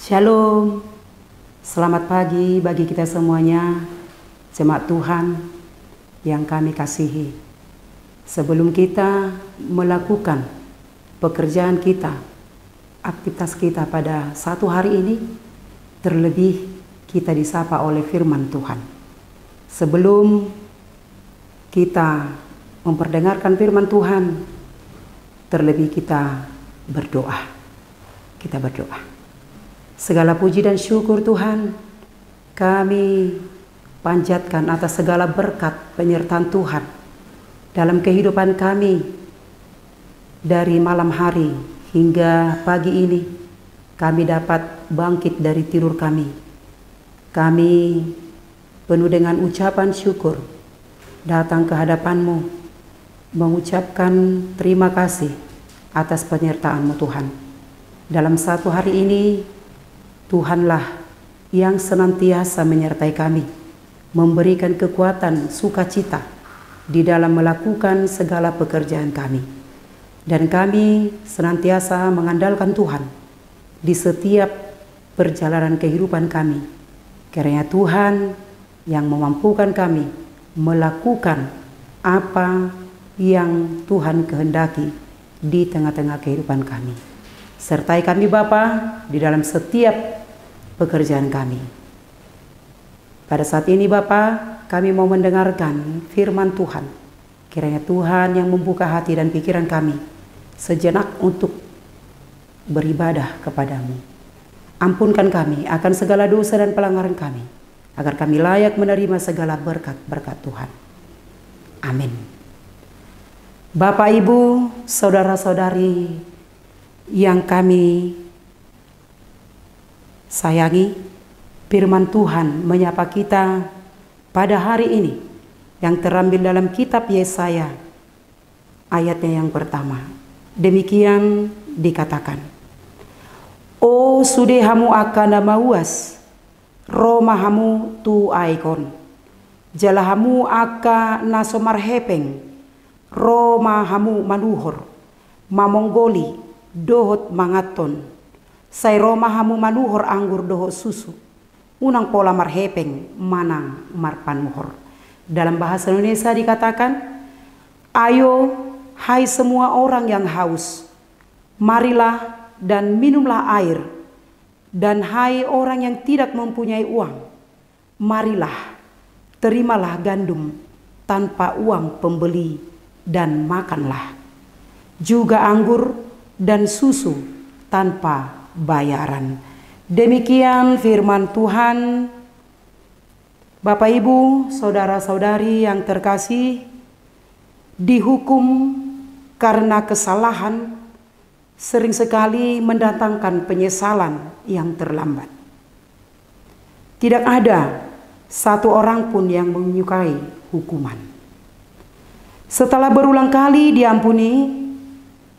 Shalom, selamat pagi bagi kita semuanya, jemaat Tuhan yang kami kasihi. Sebelum kita melakukan pekerjaan kita, aktivitas kita pada satu hari ini, terlebih kita disapa oleh firman Tuhan. Sebelum kita memperdengarkan firman Tuhan, terlebih kita berdoa. Kita berdoa. Segala puji dan syukur Tuhan kami panjatkan atas segala berkat penyertaan Tuhan dalam kehidupan kami dari malam hari hingga pagi ini. Kami dapat bangkit dari tidur kami. Kami penuh dengan ucapan syukur datang ke hadapan-Mu, mengucapkan terima kasih atas penyertaan-Mu Tuhan. Dalam satu hari ini Tuhanlah yang senantiasa menyertai kami, memberikan kekuatan sukacita di dalam melakukan segala pekerjaan kami. Dan kami senantiasa mengandalkan Tuhan di setiap perjalanan kehidupan kami. Kiranya Tuhan yang memampukan kami melakukan apa yang Tuhan kehendaki di tengah-tengah kehidupan kami. Sertai kami Bapa di dalam setiap pekerjaan kami. Pada saat ini Bapa, kami mau mendengarkan firman Tuhan. Kiranya Tuhan yang membuka hati dan pikiran kami sejenak untuk beribadah kepadamu. Ampunkan kami akan segala dosa dan pelanggaran kami, agar kami layak menerima segala berkat-berkat Tuhan. Amin. Bapak, Ibu, saudara-saudari yang kami sayangi, firman Tuhan menyapa kita pada hari ini yang terambil dalam kitab Yesaya ayatnya yang pertama. Demikian dikatakan, "O sudehamu akana mauas, romahamu tu aikon, jalahamu aka nasomar hepeng, romahamu manuhor, mamonggoli dohot mangaton, sai romahamu manuhor anggur dohot susu, unang pola marhepeng manang marpanuhor." Dalam bahasa Indonesia dikatakan, "Ayo hai semua orang yang haus, marilah dan minumlah air, dan hai orang yang tidak mempunyai uang, marilah terimalah gandum tanpa uang pembeli dan makanlah, juga anggur dan susu tanpa bayaran." Demikian firman Tuhan. Bapak, Ibu, saudara-saudari yang terkasih, dihukum karena kesalahan sering sekali mendatangkan penyesalan yang terlambat. Tidak ada satu orang pun yang menyukai hukuman. Setelah berulang kali diampuni,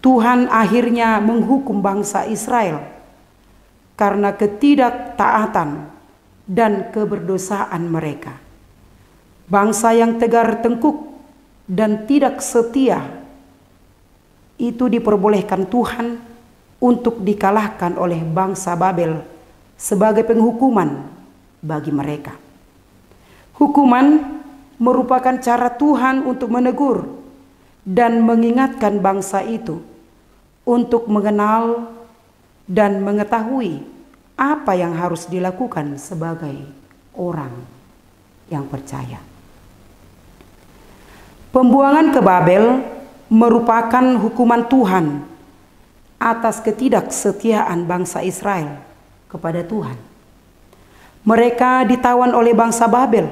Tuhan akhirnya menghukum bangsa Israel karena ketidaktaatan dan keberdosaan mereka. Bangsa yang tegar tengkuk dan tidak setia itu diperbolehkan Tuhan untuk dikalahkan oleh bangsa Babel sebagai penghukuman bagi mereka. Hukuman merupakan cara Tuhan untuk menegur dan mengingatkan bangsa itu untuk mengenal dan mengetahui apa yang harus dilakukan sebagai orang yang percaya. Pembuangan ke Babel merupakan hukuman Tuhan atas ketidaksetiaan bangsa Israel kepada Tuhan. Mereka ditawan oleh bangsa Babel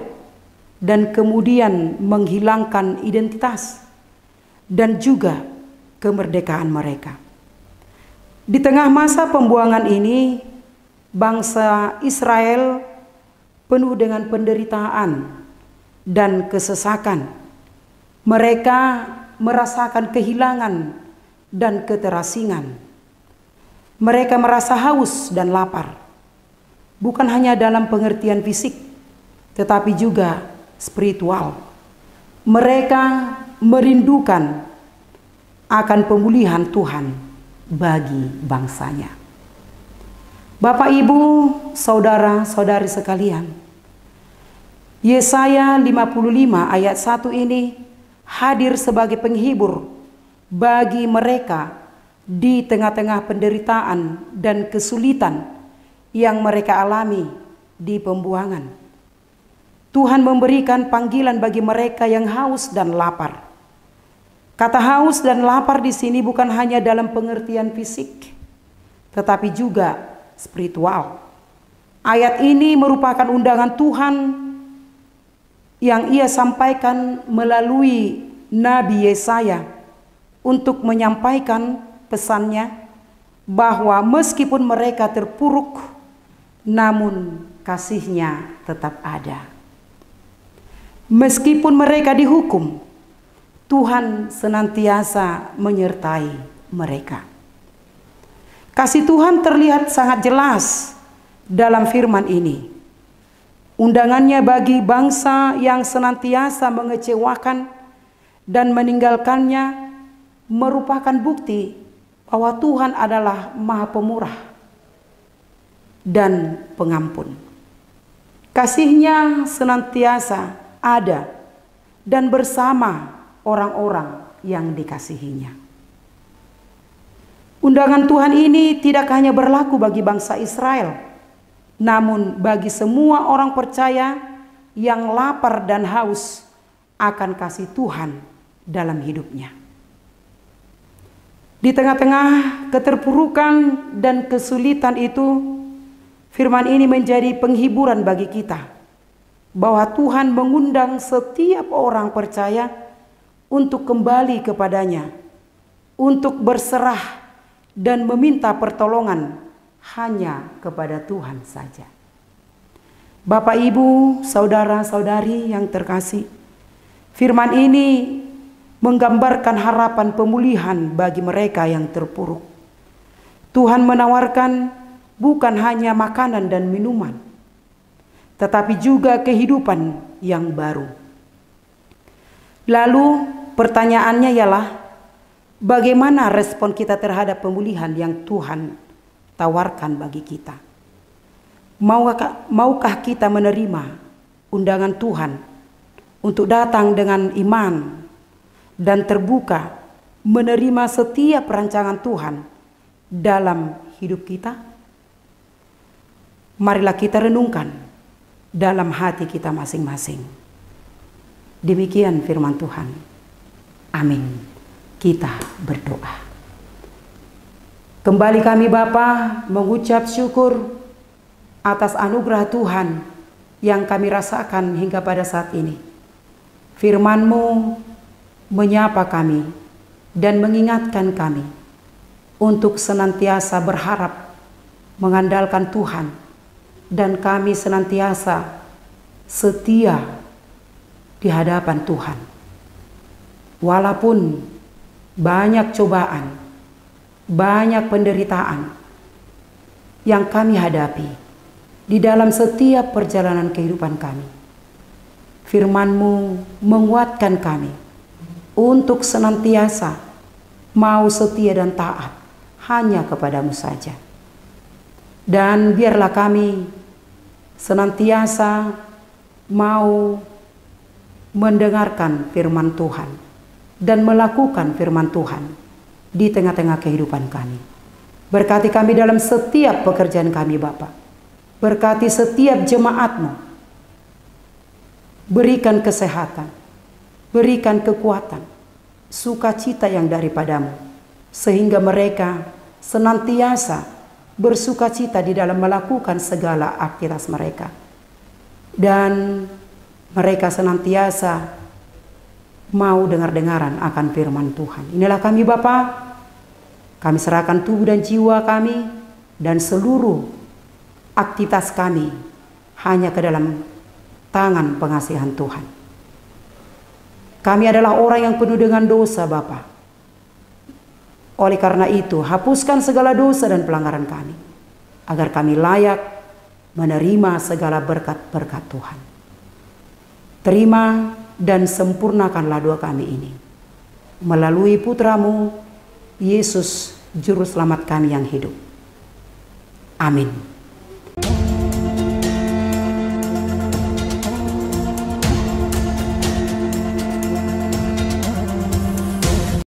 dan kemudian menghilangkan identitas dan juga kemerdekaan mereka. Di tengah masa pembuangan ini, bangsa Israel penuh dengan penderitaan dan kesesakan. Mereka merasakan kehilangan dan keterasingan. Mereka merasa haus dan lapar, bukan hanya dalam pengertian fisik, tetapi juga spiritual. Mereka merindukan akan pemulihan Tuhan bagi bangsanya. Bapak, Ibu, saudara-saudari sekalian, Yesaya 55 ayat 1 ini hadir sebagai penghibur bagi mereka di tengah-tengah penderitaan dan kesulitan yang mereka alami di pembuangan. Tuhan memberikan panggilan bagi mereka yang haus dan lapar. Kata haus dan lapar di sini bukan hanya dalam pengertian fisik, tetapi juga spiritual. Ayat ini merupakan undangan Tuhan yang Ia sampaikan melalui Nabi Yesaya untuk menyampaikan pesannya bahwa meskipun mereka terpuruk, namun kasih-Nya tetap ada. Meskipun mereka dihukum, Tuhan senantiasa menyertai mereka. Kasih Tuhan terlihat sangat jelas dalam firman ini. Undangannya bagi bangsa yang senantiasa mengecewakan dan meninggalkannya merupakan bukti bahwa Tuhan adalah Maha Pemurah dan Pengampun. Kasih-Nya senantiasa ada dan bersama orang-orang yang dikasihi-Nya. Undangan Tuhan ini tidak hanya berlaku bagi bangsa Israel, namun bagi semua orang percaya yang lapar dan haus akan kasih Tuhan dalam hidupnya. Di tengah-tengah keterpurukan dan kesulitan itu, firman ini menjadi penghiburan bagi kita bahwa Tuhan mengundang setiap orang percaya untuk kembali kepadanya, untuk berserah dan meminta pertolongan hanya kepada Tuhan saja. Bapak, Ibu, saudara-saudari yang terkasih, firman ini menggambarkan harapan pemulihan bagi mereka yang terpuruk. Tuhan menawarkan bukan hanya makanan dan minuman, tetapi juga kehidupan yang baru. Lalu pertanyaannya ialah, bagaimana respon kita terhadap pemulihan yang Tuhan tawarkan bagi kita? Maukah kita menerima undangan Tuhan untuk datang dengan iman dan terbuka menerima setiap rancangan Tuhan dalam hidup kita? Marilah kita renungkan dalam hati kita masing-masing. Demikian firman Tuhan. Amin. Kita berdoa. Kembali kami Bapa mengucap syukur atas anugerah Tuhan yang kami rasakan hingga pada saat ini. Firman-Mu menyapa kami dan mengingatkan kami untuk senantiasa berharap mengandalkan Tuhan, dan kami senantiasa setia di hadapan Tuhan. Walaupun banyak cobaan, banyak penderitaan yang kami hadapi di dalam setiap perjalanan kehidupan kami, firman-Mu menguatkan kami untuk senantiasa mau setia dan taat hanya kepada-Mu saja. Dan biarlah kami senantiasa mau mendengarkan firman Tuhan dan melakukan firman Tuhan di tengah-tengah kehidupan kami. Berkati kami dalam setiap pekerjaan kami Bapa. Berkati setiap jemaat-Mu. Berikan kesehatan, berikan kekuatan, sukacita yang daripada-Mu, sehingga mereka senantiasa bersukacita di dalam melakukan segala aktivitas mereka. Dan mereka senantiasa mau dengar-dengaran akan firman Tuhan. Inilah kami Bapa, kami serahkan tubuh dan jiwa kami dan seluruh aktivitas kami hanya ke dalam tangan pengasihan Tuhan. Kami adalah orang yang penuh dengan dosa Bapa. Oleh karena itu, hapuskan segala dosa dan pelanggaran kami, agar kami layak menerima segala berkat-berkat Tuhan. Terima dan sempurnakanlah doa kami ini, melalui Putra-Mu, Yesus, Juru Selamat kami yang hidup. Amin.